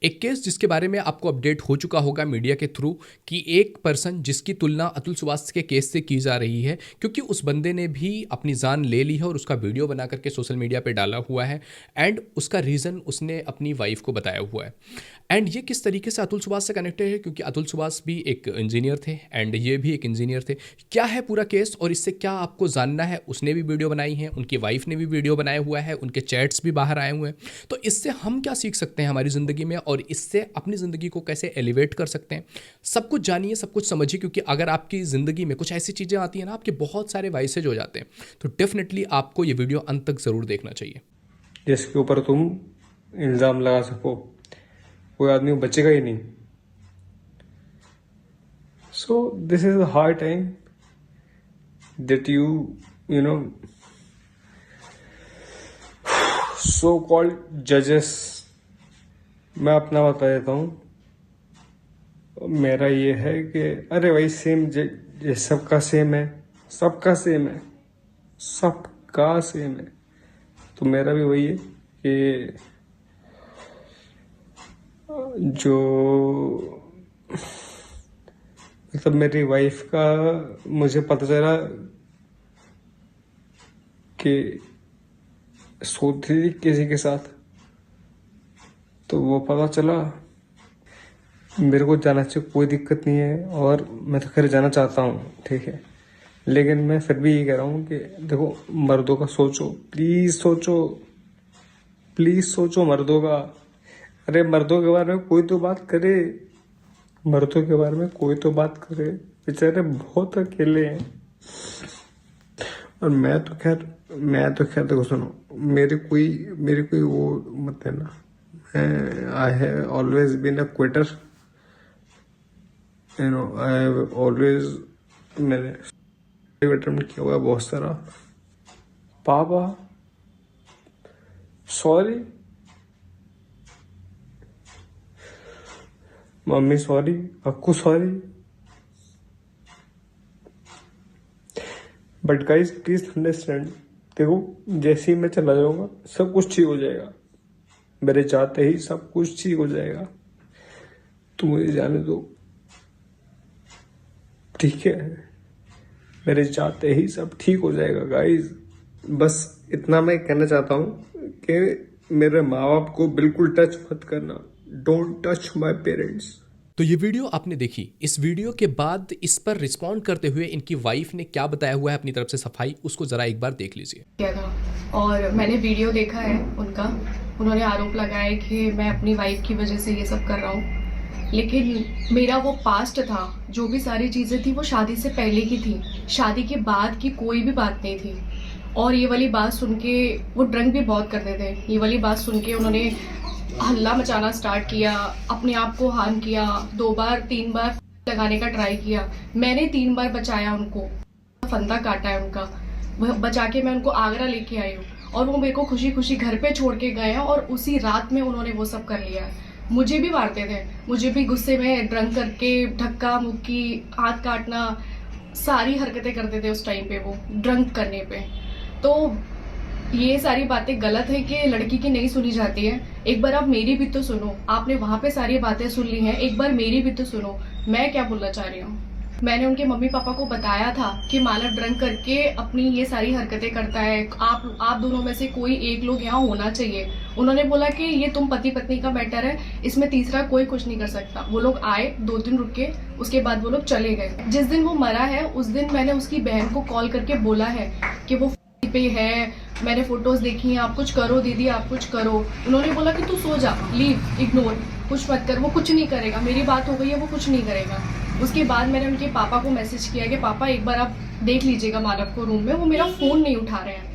एक केस जिसके बारे में आपको अपडेट हो चुका होगा मीडिया के थ्रू कि एक पर्सन जिसकी तुलना अतुल सुवास के केस से की जा रही है, क्योंकि उस बंदे ने भी अपनी जान ले ली है और उसका वीडियो बना करके सोशल मीडिया पे डाला हुआ है। एंड उसका रीज़न उसने अपनी वाइफ को बताया हुआ है। एंड ये किस तरीके से अतुल सुवास से कनेक्टेड है, क्योंकि अतुल सुवास भी एक इंजीनियर थे एंड ये भी एक इंजीनियर थे। क्या है पूरा केस और इससे क्या आपको जानना है? उसने भी वीडियो बनाई है, उनकी वाइफ ने भी वीडियो बनाया हुआ है, उनके चैट्स भी बाहर आए हुए हैं। तो इससे हम क्या सीख सकते हैं हमारी ज़िंदगी में और इससे अपनी ज़िंदगी को कैसे एलिवेट कर सकते हैं? सब कुछ जानिए, सब कुछ समझिए, क्योंकि अगर आपकी ज़िंदगी में कुछ ऐसी चीज़ें आती हैं ना, आपके बहुत सारे वाइसेज हो जाते हैं, तो डेफिनेटली आपको ये वीडियो अंत तक ज़रूर देखना चाहिए। जिसके ऊपर तुम इल्ज़ाम लगा सको, कोई आदमी बचेगा ही नहीं। So this is a hard time that you know so called जजेस। मैं अपना बता देता हूँ। मेरा ये है कि अरे भाई सेम, सबका सेम है, सबका सेम है, सबका सेम है। तो मेरा भी वही है कि जो मतलब मेरी वाइफ का मुझे पता चला कि सोती थी किसी के साथ, तो वो पता चला। मेरे को जाना चाहिए, कोई दिक्कत नहीं है, और मैं तो खैर जाना चाहता हूँ, ठीक है। लेकिन मैं फिर भी ये कह रहा हूँ कि देखो, मर्दों का सोचो, प्लीज सोचो, प्लीज सोचो मर्दों का। अरे मर्दों के बारे में कोई तो बात करे, मर्दों के बारे में कोई तो बात करे, बेचारे बहुत अकेले हैं। और मैं तो खैर देखो सुनो, मेरी कोई वो मत है ना। I have always been a quitter, you know. I have always, मैंने अटेम्प्ट किया हुआ है बहुत सारा। पापा सॉरी, मम्मी sorry, Akku sorry, but guys please understand. देखो, जैसे ही मैं चला जाऊंगा सब कुछ ठीक हो जाएगा, मेरे चाहते ही सब कुछ ठीक हो जाएगा। तो मुझे जाने दो, ठीक है? मेरे चाहते ही सब ठीक हो जाएगा गाइस। बस इतना मैं कहना चाहता हूँ कि मेरे माँ बाप को बिल्कुल टच मत करना। Don't touch my parents. तो ये वीडियो आपने देखी। इस वीडियो के बाद इस पर रिस्पॉन्ड करते हुए इनकी वाइफ ने क्या बताया हुआ है अपनी तरफ से सफाई, उसको जरा एक बार देख लीजिए। क्या था, और मैंने वीडियो देखा है उनका। उन्होंने आरोप लगाया कि मैं अपनी वाइफ की वजह से ये सब कर रहा हूँ, लेकिन मेरा वो पास्ट था, जो भी सारी चीज़ें थी वो शादी से पहले की थी, शादी के बाद की कोई भी बात नहीं थी। और ये वाली बात सुन के, वो ड्रंक भी बहुत करते थे, ये वाली बात सुन के उन्होंने हल्ला मचाना स्टार्ट किया, अपने आप को हार्म किया। 2 बार 3 बार लगाने का ट्राई किया, मैंने 3 बार बचाया उनको, फंदा काटा है उनका, बचा के मैं उनको आगरा लेके आई हूँ, और वो मेरे को खुशी खुशी घर पे छोड़ के गए हैं, और उसी रात में उन्होंने वो सब कर लिया है। मुझे भी मारते थे, मुझे भी गुस्से में ड्रंक करके धक्का मुक्की, हाथ काटना, सारी हरकतें करते थे उस टाइम पे वो ड्रंक करने पे। तो ये सारी बातें गलत है कि लड़की की नहीं सुनी जाती है। एक बार आप मेरी भी तो सुनो, आपने वहां पे सारी बातें सुन ली हैं, एक बार मेरी भी तो सुनो, मैं क्या बोलना चाह रही हूँ। मैंने उनके मम्मी पापा को बताया था कि मानव ड्रंक करके अपनी ये सारी हरकतें करता है, आप दोनों में से कोई एक लोग यहाँ होना चाहिए। उन्होंने बोला कि ये तुम पति पत्नी का मैटर है, इसमें तीसरा कोई कुछ नहीं कर सकता। वो लोग आए, 2 दिन रुके, उसके बाद वो लोग चले गए। जिस दिन वो मरा है उस दिन मैंने उसकी बहन को कॉल करके बोला है कि वो पे है, मैंने फोटोज देखी हैं, आप कुछ करो दीदी, आप कुछ करो। उन्होंने बोला कि तू सो जा, लीव, इग्नोर, कुछ मत कर, वो कुछ नहीं करेगा, मेरी बात हो गई है, वो कुछ नहीं करेगा। उसके बाद मैंने उनके पापा को मैसेज किया कि पापा एक बार आप देख लीजिएगा मानव को रूम में, वो मेरा फोन नहीं उठा रहे हैं।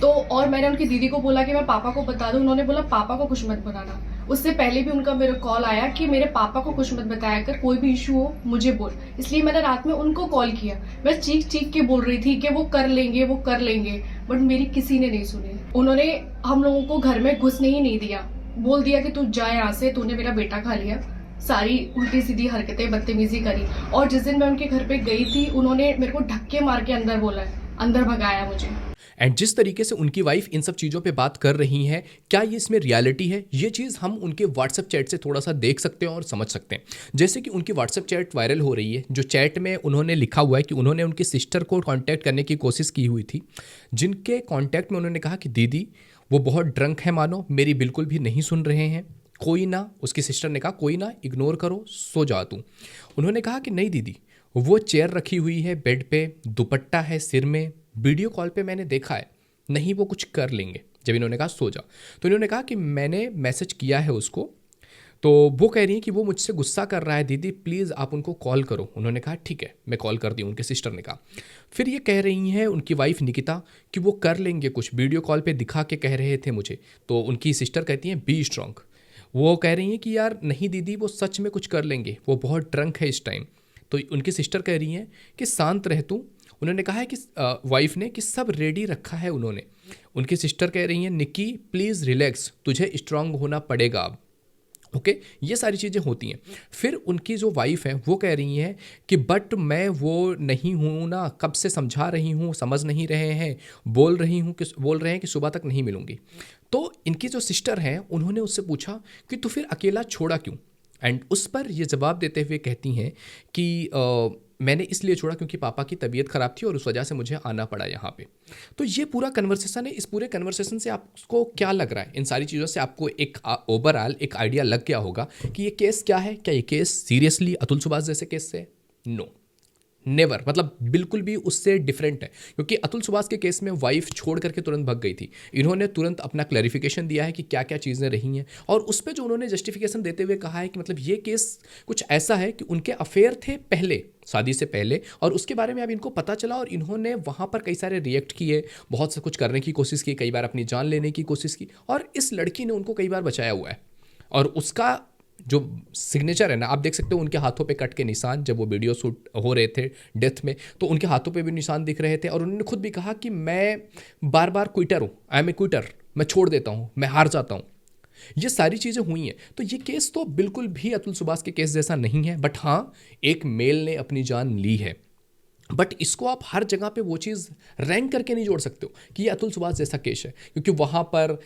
तो और मैंने उनकी दीदी को बोला कि मैं पापा को बता दूं, उन्होंने बोला पापा को कुछ मत बताना। उससे पहले भी उनका मेरे कॉल आया कि मेरे पापा को कुछ मत बताया कर, कोई भी इशू हो मुझे बोल। इसलिए मैंने रात में उनको कॉल किया, मैं चीख चीख के बोल रही थी कि वो कर लेंगे, वो कर लेंगे, बट मेरी किसी ने नहीं सुनी। उन्होंने हम लोगों को घर में घुसने ही नहीं दिया, बोल दिया कि तू जा यहाँ से, तूने मेरा बेटा खा लिया। सारी उल्टी सीधी हरकतें, बदतमीजी करी। और जिस दिन मैं उनके घर पे गई थी, उन्होंने मेरे को धक्के मार के अंदर बोला है, अंदर भगाया मुझे। एंड जिस तरीके से उनकी वाइफ इन सब चीज़ों पे बात कर रही हैं, क्या ये इसमें रियलिटी है? ये चीज़ हम उनके व्हाट्सएप चैट से थोड़ा सा देख सकते हैं और समझ सकते हैं। जैसे कि उनकी व्हाट्सएप चैट वायरल हो रही है, जो चैट में उन्होंने लिखा हुआ है कि उन्होंने उनकी सिस्टर को कांटेक्ट करने की कोशिश की हुई थी, जिनके कांटेक्ट में उन्होंने कहा कि दीदी वो बहुत ड्रंक है, मानो मेरी बिल्कुल भी नहीं सुन रहे हैं, कोई ना, उसकी सिस्टर ने कहा कोई ना, इग्नोर करो, सो जा तू। उन्होंने कहा कि नहीं दीदी, वो चेयर रखी हुई है बेड पे, दुपट्टा है सिर में, वीडियो कॉल पे मैंने देखा है, नहीं वो कुछ कर लेंगे। जब इन्होंने कहा सो जा, तो इन्होंने कहा कि मैंने मैसेज किया है उसको, तो वो कह रही है कि वो मुझसे गुस्सा कर रहा है, दीदी प्लीज़ आप उनको कॉल करो। उन्होंने कहा ठीक है मैं कॉल करती हूँ, उनके सिस्टर ने कहा। फिर ये कह रही हैं उनकी वाइफ निकिता कि वो कर लेंगे कुछ, वीडियो कॉल पे दिखा के कह रहे थे मुझे। तो उनकी सिस्टर कहती हैं बी स्ट्रांग। वो कह रही हैं कि यार नहीं दीदी वो सच में कुछ कर लेंगे, वो बहुत ड्रंक है इस टाइम। तो उनकी सिस्टर कह रही हैं कि शांत रह तू। उन्होंने कहा है कि वाइफ ने कि सब रेडी रखा है उन्होंने। उनकी सिस्टर कह रही हैं निकी प्लीज़ रिलैक्स, तुझे स्ट्रांग होना पड़ेगा अब, ओके ये सारी चीज़ें होती हैं। फिर उनकी जो वाइफ है वो कह रही हैं कि बट मैं वो नहीं हूँ ना, कब से समझा रही हूँ, समझ नहीं रहे हैं, बोल रहे हैं कि सुबह तक नहीं मिलूंगी। तो इनकी जो सिस्टर हैं उन्होंने उससे पूछा कि तू फिर अकेला छोड़ा क्यों? एंड उस पर ये जवाब देते हुए कहती हैं कि मैंने इसलिए छोड़ा क्योंकि पापा की तबीयत ख़राब थी और उस वजह से मुझे आना पड़ा यहाँ पे। तो ये पूरा कन्वर्सेशन है। इस पूरे कन्वर्सेशन से आपको क्या लग रहा है? इन सारी चीज़ों से आपको एक ओवरऑल एक आइडिया लग गया होगा कि ये केस क्या है। क्या ये केस सीरियसली अतुल सुभाष जैसे केस से? नो, नेवर, मतलब बिल्कुल भी उससे डिफरेंट है। क्योंकि अतुल सुभाष के केस में वाइफ छोड़ करके तुरंत भाग गई थी, इन्होंने तुरंत अपना क्लैरिफिकेशन दिया है कि क्या क्या चीज़ें रही हैं, और उस पर जो उन्होंने जस्टिफिकेशन देते हुए कहा है कि मतलब ये केस कुछ ऐसा है कि उनके अफेयर थे पहले, शादी से पहले, और उसके बारे में अब इनको पता चला और इन्होंने वहाँ पर कई सारे रिएक्ट किए, बहुत से कुछ करने की कोशिश की, कई बार अपनी जान लेने की कोशिश की, और इस लड़की ने उनको कई बार बचाया हुआ है। और उसका जो सिग्नेचर है ना, आप देख सकते हो उनके हाथों पे कट के निशान, जब वो वीडियो शूट हो रहे थे डेथ में, तो उनके हाथों पे भी निशान दिख रहे थे। और उन्होंने खुद भी कहा कि मैं बार बार क्विटर हूँ, आई एम ए क्विटर, मैं छोड़ देता हूँ, मैं हार जाता हूँ। ये सारी चीज़ें हुई हैं। तो ये केस तो बिल्कुल भी अतुल सुभाष के केस जैसा नहीं है, बट हाँ एक मेल ने अपनी जान ली है। बट इसको आप हर जगह पे वो चीज़ रैंक करके नहीं जोड़ सकते हो कि ये अतुल सुभाष जैसा केस है, क्योंकि वहाँ पर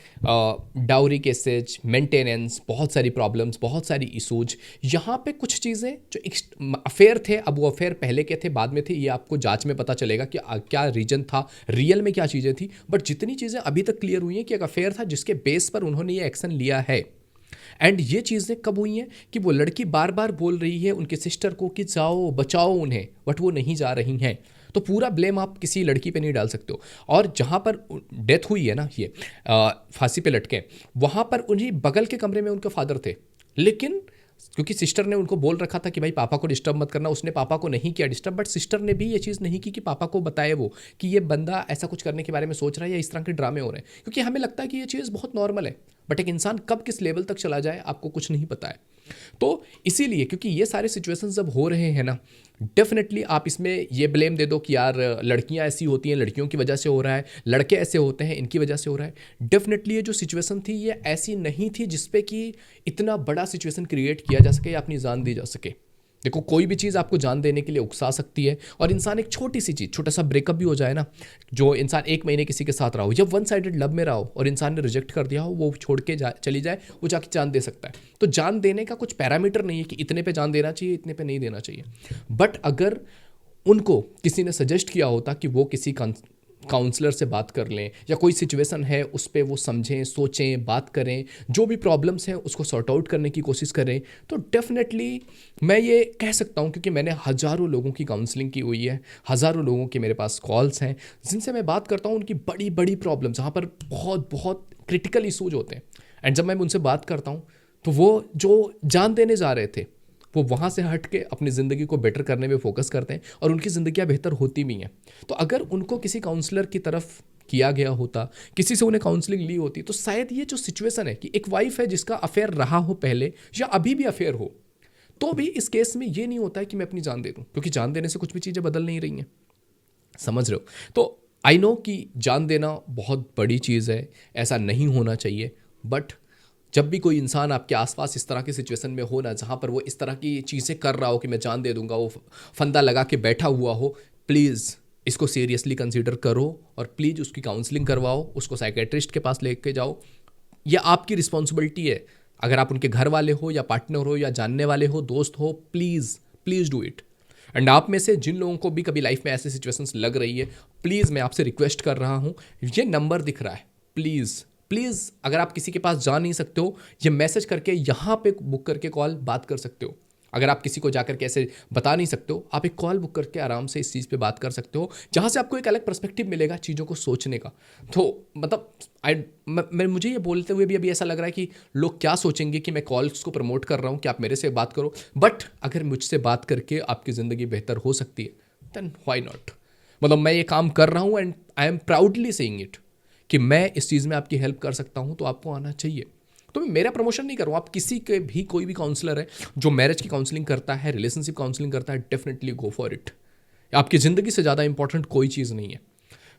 डाउरी केसेज, मेंटेनेंस, बहुत सारी प्रॉब्लम्स, बहुत सारी इशूज। यहाँ पे कुछ चीज़ें जो अफेयर थे, अब वो अफेयर पहले के थे बाद में थे, ये आपको जांच में पता चलेगा कि क्या रीजन था, रियल में क्या चीज़ें थी। बट जितनी चीज़ें अभी तक क्लियर हुई हैं कि एक अफेयर था जिसके बेस पर उन्होंने ये एक्शन लिया है। एंड ये चीज़ें कब हुई हैं कि वो लड़की बार बार बोल रही है उनके सिस्टर को कि जाओ बचाओ उन्हें, बट वो नहीं जा रही हैं। तो पूरा ब्लेम आप किसी लड़की पे नहीं डाल सकते हो। और जहाँ पर डेथ हुई है ना, ये फांसी पे लटके, वहाँ पर उन्हीं बगल के कमरे में उनके फादर थे, लेकिन क्योंकि सिस्टर ने उनको बोल रखा था कि भाई पापा को डिस्टर्ब मत करना, उसने पापा को नहीं किया डिस्टर्ब, बट सिस्टर ने भी ये चीज़ नहीं की कि पापा को बताए वो कि ये बंदा ऐसा कुछ करने के बारे में सोच रहा है या इस तरह के ड्रामे हो रहे हैं। क्योंकि हमें लगता है कि ये चीज़ बहुत नॉर्मल है, बट एक इंसान कब किस लेवल तक चला जाए आपको कुछ नहीं पता है। तो इसीलिए क्योंकि ये सारे सिचुएशन जब हो रहे हैं ना, डेफिनेटली आप इसमें ये ब्लेम दे दो कि यार लड़कियां ऐसी होती हैं, लड़कियों की वजह से हो रहा है, लड़के ऐसे होते हैं इनकी वजह से हो रहा है। डेफिनेटली ये जो सिचुएशन थी ये ऐसी नहीं थी जिसपे कि इतना बड़ा सिचुएशन क्रिएट किया जा सके या अपनी जान दी जा सके। देखो कोई भी चीज़ आपको जान देने के लिए उकसा सकती है, और इंसान एक छोटी सी चीज़, छोटा सा ब्रेकअप भी हो जाए ना, जो इंसान 1 महीने किसी के साथ रहा हो, जब वन साइडेड लव में रहा हो और इंसान ने रिजेक्ट कर दिया हो, वो छोड़ के चली जाए, वो जाके जान दे सकता है। तो जान देने का कुछ पैरामीटर नहीं है कि इतने पे जान देना चाहिए, इतने पे नहीं देना चाहिए। बट अगर उनको किसी ने सजेस्ट किया होता कि वो किसी काउंसलर से बात कर लें, या कोई सिचुएशन है उस पर वो समझें, सोचें, बात करें, जो भी प्रॉब्लम्स हैं उसको सॉर्ट आउट करने की कोशिश करें, तो डेफिनेटली मैं ये कह सकता हूँ, क्योंकि मैंने हज़ारों लोगों की काउंसलिंग की हुई है, हज़ारों लोगों के मेरे पास कॉल्स हैं जिनसे मैं बात करता हूँ, उनकी बड़ी बड़ी प्रॉब्लम्स जहाँ पर बहुत बहुत क्रिटिकल इशूज होते हैं। एंड जब मैं उनसे बात करता हूँ तो वो जो जान देने जा रहे थे वो वहाँ से हट के अपनी ज़िंदगी को बेटर करने में फोकस करते हैं, और उनकी ज़िंदगियाँ बेहतर होती भी हैं। तो अगर उनको किसी काउंसलर की तरफ किया गया होता, किसी से उन्हें काउंसलिंग ली होती, तो शायद ये जो सिचुएशन है कि एक वाइफ है जिसका अफेयर रहा हो पहले या अभी भी अफेयर हो, तो भी इस केस में ये नहीं होता है कि मैं अपनी जान दे दूँ, क्योंकि जान देने से कुछ भी चीज़ें बदल नहीं रही हैं। समझ रहे हो? तो आई नो कि जान देना बहुत बड़ी चीज़ है, ऐसा नहीं होना चाहिए, बट जब भी कोई इंसान आपके आसपास इस तरह की सिचुएशन में हो ना, जहाँ पर वो इस तरह की चीज़ें कर रहा हो कि मैं जान दे दूंगा, वो फंदा लगा के बैठा हुआ हो, प्लीज़ इसको सीरियसली कंसीडर करो और प्लीज़ उसकी काउंसलिंग करवाओ, उसको साइकेट्रिस्ट के पास लेके जाओ। यह आपकी रिस्पॉन्सिबिलिटी है। अगर आप उनके घर वाले हो या पार्टनर हो या जानने वाले हो, दोस्त हो, please please do it. And आप में से जिन लोगों को भी कभी लाइफ में ऐसी सिचुएशंस लग रही है, प्लीज़ मैं आपसे रिक्वेस्ट कर रहा हूँ, ये नंबर दिख रहा है, प्लीज़ प्लीज़ अगर आप किसी के पास जा नहीं सकते हो, ये मैसेज करके यहाँ पे बुक करके कॉल बात कर सकते हो। अगर आप किसी को जाकर के ऐसे बता नहीं सकते हो, आप एक कॉल बुक करके आराम से इस चीज़ पे बात कर सकते हो, जहाँ से आपको एक अलग पर्सपेक्टिव मिलेगा चीज़ों को सोचने का। तो मतलब मुझे ये बोलते हुए भी अभी ऐसा लग रहा है कि लोग क्या सोचेंगे कि मैं कॉल्स को प्रमोट कर रहा हूँ कि आप मेरे से बात करो, बट अगर मुझसे बात करके आपकी ज़िंदगी बेहतर हो सकती है, देन व्हाई नॉट। मतलब मैं ये काम कर रहा हूँ and I am proudly saying it कि मैं इस चीज़ में आपकी हेल्प कर सकता हूँ, तो आपको आना चाहिए। तो मैं मेरा प्रमोशन नहीं कर रहा हूँ, आप किसी के भी कोई भी काउंसलर है जो मैरिज की काउंसलिंग करता है, रिलेशनशिप काउंसलिंग करता है, डेफिनेटली गो फॉर इट। आपकी ज़िंदगी से ज़्यादा इंपॉर्टेंट कोई चीज़ नहीं है।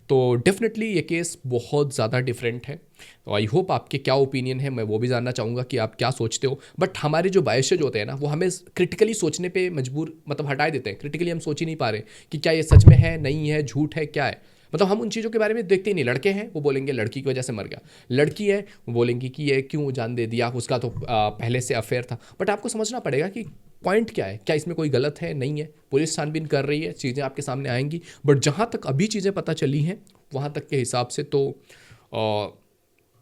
तो डेफिनेटली ये केस बहुत ज़्यादा डिफरेंट है। तो आई होप आपके क्या ओपिनियन है, मैं वो भी जानना चाहूँगा कि आप क्या सोचते हो। बट हमारे जो बायसेज होते हैं ना, वो हमें क्रिटिकली सोचने पे मजबूर मतलब हटाए देते हैं। क्रिटिकली हम सोच ही नहीं पा रहे कि क्या ये सच में है, नहीं है, झूठ है, क्या है। मतलब हम उन चीज़ों के बारे में देखते ही नहीं। लड़के हैं, वो बोलेंगे लड़की की वजह से मर गया। लड़की है, वो बोलेंगी कि ये क्यों जान दे दिया, उसका तो पहले से अफेयर था। बट आपको समझना पड़ेगा कि पॉइंट क्या है, क्या इसमें कोई गलत है, नहीं है। पुलिस छानबीन कर रही है, चीज़ें आपके सामने आएंगी। बट जहाँ तक अभी चीज़ें पता चली हैं, वहाँ तक के हिसाब से तो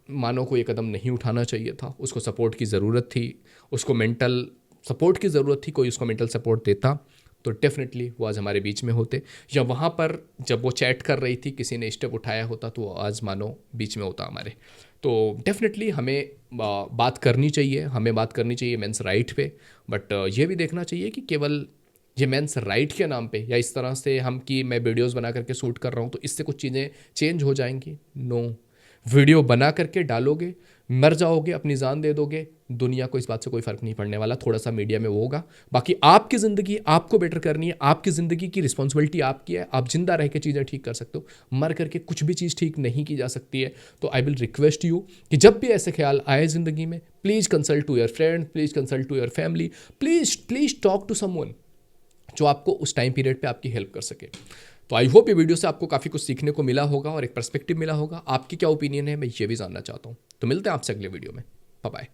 मानो को ये कदम नहीं उठाना चाहिए था। उसको सपोर्ट की ज़रूरत थी, उसको मेंटल सपोर्ट की ज़रूरत थी। कोई उसको मेंटल सपोर्ट देता तो डेफिनेटली वो आज हमारे बीच में होते, या वहाँ पर जब वो चैट कर रही थी किसी ने स्टेप उठाया होता तो आज मानो बीच में होता हमारे। तो डेफिनेटली हमें बात करनी चाहिए, हमें बात करनी चाहिए मेंस राइट पे। बट ये भी देखना चाहिए कि केवल ये मेंस राइट के नाम पे या इस तरह से हम कि मैं वीडियोस बना करके शूट कर रहा हूँ तो इससे कुछ चीज़ें चेंज हो जाएंगी। नो, वीडियो बना करके डालोगे, मर जाओगे, अपनी जान दे दोगे, दुनिया को इस बात से कोई फ़र्क नहीं पड़ने वाला। थोड़ा सा मीडिया में वो होगा, बाकी आपकी ज़िंदगी आपको बेटर करनी है, आपकी ज़िंदगी की रिस्पॉन्सिबिलिटी आपकी है। आप जिंदा रह के चीज़ें ठीक कर सकते हो, मर करके कुछ भी चीज़ ठीक नहीं की जा सकती है। तो आई विल रिक्वेस्ट यू कि जब भी ऐसे ख्याल आए ज़िंदगी में, please consult to your friend, please consult to your family, please talk to someone जो आपको उस टाइम पीरियड पे आपकी हेल्प कर सके। तो आई होप ये वीडियो से आपको काफ़ी कुछ सीखने को मिला होगा और एक पर्सपेक्टिव मिला होगा। आपकी क्या ओपिनियन है, मैं ये भी जानना चाहता हूँ। तो मिलते हैं आपसे अगले वीडियो में। Bye bye.